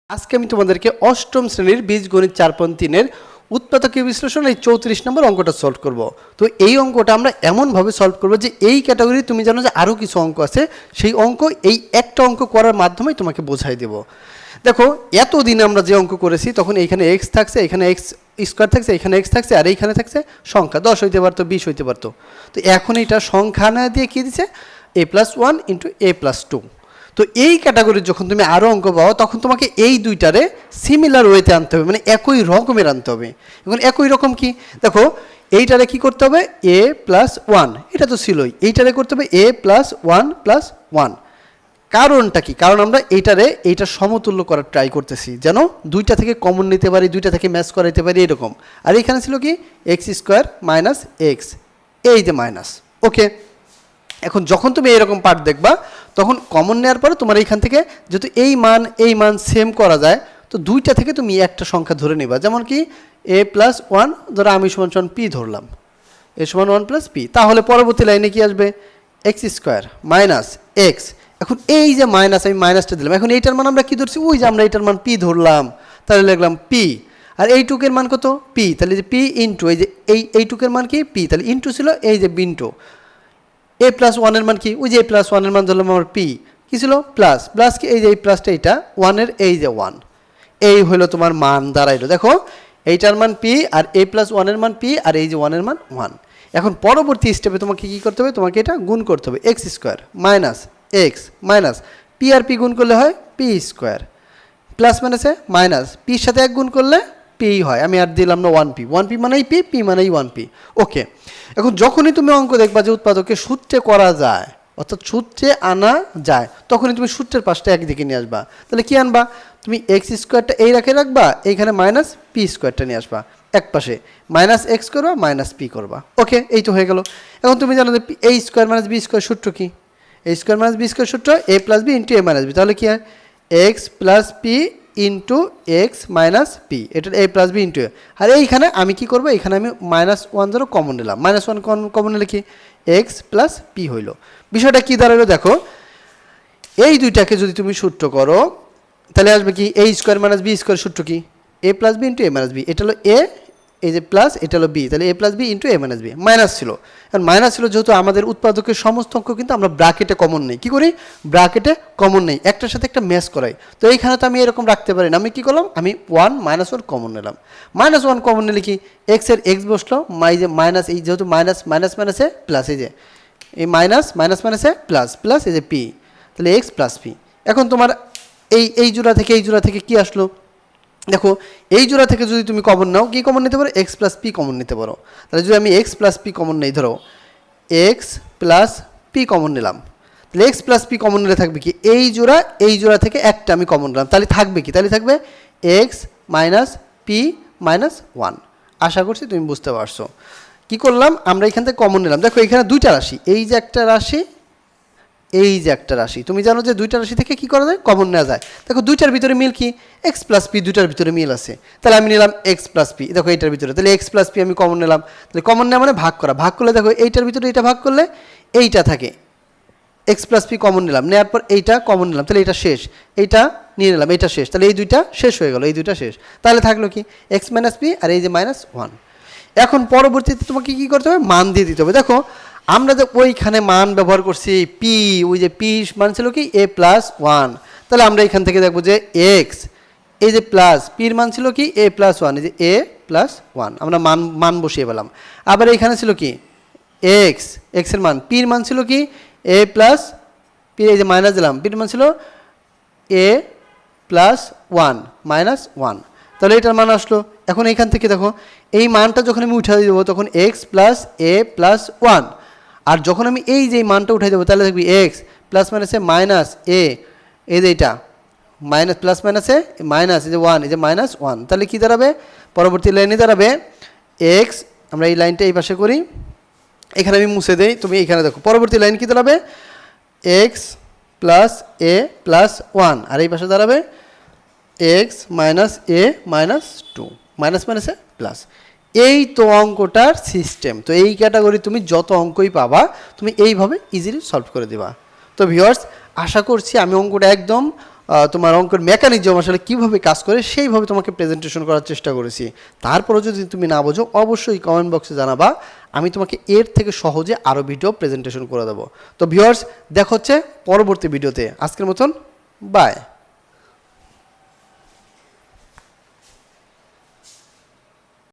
আজকে আমি তোমাদেরকে অষ্টম শ্রেণীর বীজগণিত 4.3 এর উৎপাদকীয় বিশ্লেষণ এই 34 নম্বর অঙ্কটা সলভ করব। তো এই অঙ্কটা আমরা এমনভাবে সলভ করব যে এই ক্যাটাগরি তুমি জানো যে আরও কিছু অঙ্ক আছে, সেই অঙ্ক এই একটা অঙ্ক করার মাধ্যমেই তোমাকে বোঝাই দেব। দেখো এতদিন আমরা যে অঙ্ক করেছি তখন এইখানে এক্স থাকছে, এখানে এক্স স্কোয়ার থাকছে, এখানে এক্স থাকছে, আর এইখানে থাকছে সংখ্যা 10 হইতে পারতো, 20 হইতে পারতো। তো এখন এটা সংখ্যা না দিয়ে কী দিছে, a+1 × a+2। তো এই ক্যাটাগরির যখন তুমি আরও অঙ্ক পাও তখন তোমাকে এই দুইটারে সিমিলার ওয়েতে আনতে হবে, মানে একই রকমের আনতে হবে। এখন একই রকম কি দেখো, এইটারে কি করতে হবে a+1, এটা তো ছিলই, এইটারে করতে হবে a+1+1। কারণটা কি? কারণ আমরা এইটা সমতুল্য করার ট্রাই করতেছি, যেন দুইটা থেকে কমন নিতে পারি, দুইটা থেকে ম্যাচ করাইতে পারি এরকম। আর এখানে ছিল কি x² - x, এই যে মাইনাস। ওকে, এখন যখন তুমি এরকম পার্ট দেখবা তখন কমন নেওয়ার পরে তোমার এইখান থেকে যেহেতু এই মান সেম করা যায়, তো দুইটা থেকে তুমি একটা সংখ্যা ধরে নিবা। যেমন কি a+1, ধরো আমি সমান p ধরলাম, a = 1 + p। তাহলে পরবর্তী লাইনে কি আসবে x² - x। এখন এই যে মাইনাস, আমি মাইনাসটা দিলাম, এখন এইটার মান আমরা কি ধরছি, ওই যে আমরা এইটার মান p ধরলাম, তাহলে লিখলাম p। আর এইটুকের মান কত p, তাহলে যে p ইন্টু এই যে এইটুকের মান কি p, তাহলে ইন্টু ছিল এই যে বিন্টু a+1 এর মান কি, ওই যে a+1 এর মান ধরলাম আমার p, কি ছিল প্লাস কি এই যে এই প্লাসটা, এইটা 1 এর এই যে 1, এই হলো তোমার মান দাঁড়াইলো। দেখো এইটার মান p আর a+1 এর মান p আর এই যে 1 এর মান 1। এখন পরবর্তী স্টেপে তোমাকে কি করতে হবে, তোমাকে এটা গুণ করতে হবে, x² - x মাইনাস p আর p গুণ করলে হয় p², প্লাস মাইনাসে মাইনাস, পির সাথে 1 গুণ করলে p হয়, আমি আর দিলাম না 1p, 1p মানেই p মানেই 1p। ওকে, এখন যখনই তুমি অঙ্ক দেখবা যে উৎপাদককে সূত্রে করা যায়, অর্থাৎ সূত্রে আনা যায়, তখনই তুমি সূত্রের পাশটা একদিকে নিয়ে আসবা। তাহলে কি আনবা, তুমি x² এই রাখবা, এইখানে -p² নিয়ে আসবা, এক পাশে -x করবা -p করবা। ওকে, এই তো হয়ে গেল। এখন তুমি জানো যে a² - b² সূত্র কি, a² - b² সূত্র a + b × a - b। তাহলে কি হয় x + p × x - p, এটা a + b × a। আর এইখানে আমি কি করব, এখানে আমি -1 ধরো কমন নিলাম, -1 কমন নিলে কি x + p হইল। বিষয়টা কি দাঁড়ালো দেখো, এই দুইটাকে যদি তুমি সূত্র করো তাহলে আসবে কি a² - b² সূত্র কি a + b × a - b। এটা হলো a, এই যে প্লাস, এটা হলো b, তাহলে a + b × a - b। Minus ছিল, কারণ মাইনাস ছিল যেহেতু আমাদের উৎপাদকের সমস্ত অঙ্ক কিন্তু আমরা ব্র্যাকেটে কমন নেই, কি করি ব্র্যাকেটে কমন নেই, একটার সাথে একটা ম্যাচ করাই। তো এইখানে তো আমি এরকম রাখতে পারি না, আমি কি করলাম, আমি 1 - 1 কমন নিলাম। -1 কমন নিলে কি x এর x বসলো, এই যে মাইনাস, এই যেহেতু মাইনাস মাইনাসে প্লাস, এই যে এই মাইনাসে প্লাস এই যে p, তাহলে x + p। এখন তোমার এই জোড়া থেকে এই জোড়া থেকে কি আসলো, দেখো এই জোড়া থেকে যদি তুমি কমন নাও, কি কমন নিতে পারো x + p কমন নিতে পারো। তাহলে যদি আমি x + p কমন নেই, ধরো x + p কমন নিলাম, তাহলে x + p কমন নিলে থাকবে কি এই জোড়া থেকে একটা আমি কমন নিলাম, তাহলে থাকবে কি, তাহলে থাকবে x - p - 1। আশা করছি তুমি বুঝতে পারছো কি করলাম। আমরা এখান থেকে কমন নিলাম, দেখো এখানে দুইটা রাশি, এই যে একটা রাশি, এই যে একটা রাশি, তুমি জানো যে দুইটা রাশি থেকে কি করা যায়, কমন নেওয়া যায়। দেখো দুইটার ভিতরে মিল কি x + p, দুইটার ভিতরে মিল আছে, তাহলে আমি নিলাম x + p। দেখো এইটার ভিতরে, তাহলে x + p আমি কমন নিলাম, তাহলে কমন নেওয়া মানে ভাগ করা, ভাগ করলে দেখো এইটার ভিতরে এইটা ভাগ করলে এইটা থাকে, x + p কমন নিলাম, নেওয়ার পর এইটা কমন নিলাম, তাহলে এটা শেষ, এইটা নিয়ে নিলাম, এইটা শেষ, তাহলে এই দুইটা শেষ হয়ে গেল, এই দুইটা শেষ, তাহলে থাকলো কি x - p আর এই যে -1। এখন পরবর্তীতে তোমাকে কি করতে হবে, মান দিয়ে দিতে হবে। দেখো আমরা যে ওইখানে মান ব্যবহার করছি p, ওই যে p মান ছিল কি a+1, তাহলে আমরা এখান থেকে দেখবো যে x, এই যে প্লাস p এর মান ছিল কি a+1, এই যে a+1 আমরা মান বসিয়ে পেলাম। আবার এখানে ছিল কি x এর মান, p এর মান ছিল কি a+p, এই যে মাইনাস দিলাম, p এর মান ছিল a+1 -1, তাহলে এটার মান আসলো। এখন এইখান থেকে দেখো এই মানটা যখন আমি উঠাই দেবো তখন x + a+1, আর যখন আমি এই যে মানটা উঠাই দেবো তাহলে দেখবি x ± a, এই যে এটা মাইনাস প্লাস মাইনাসে মাইনাস, এই যে 1, এই যে -1, তাহলে কি দাঁড়াবে পরবর্তী লাইনে দাঁড়াবে x, আমরা এই লাইনটা এই পাশে করি, এখানে আমি মুছে দেই, তুমি এখানে দেখো পরবর্তী লাইন কি দাঁড়াবে x + a+1, আর এই পাশে দাঁড়াবে x - a-2, মাইনাসে প্লাস। এই তো অঙ্কটার সিস্টেম। তো এই ক্যাটাগরি তুমি যত অঙ্কই পাবা তুমি এইভাবে ইজিলি সলভ করে দেবা। তো ভিউয়ার্স, আশা করছি আমি অঙ্কটা একদম তোমার অঙ্কের মেকানিজম আসলে কীভাবে কাজ করে সেইভাবে তোমাকে প্রেজেন্টেশন করার চেষ্টা করেছি। তারপরেও যদি তুমি না বোঝো অবশ্যই কমেন্ট বক্সে জানাবা, আমি তোমাকে এর থেকে সহজে আরও ভিডিও প্রেজেন্টেশন করে দেবো। তো ভিউয়ার্স, দেখা হচ্ছে পরবর্তী ভিডিওতে। আজকের মতন বাই।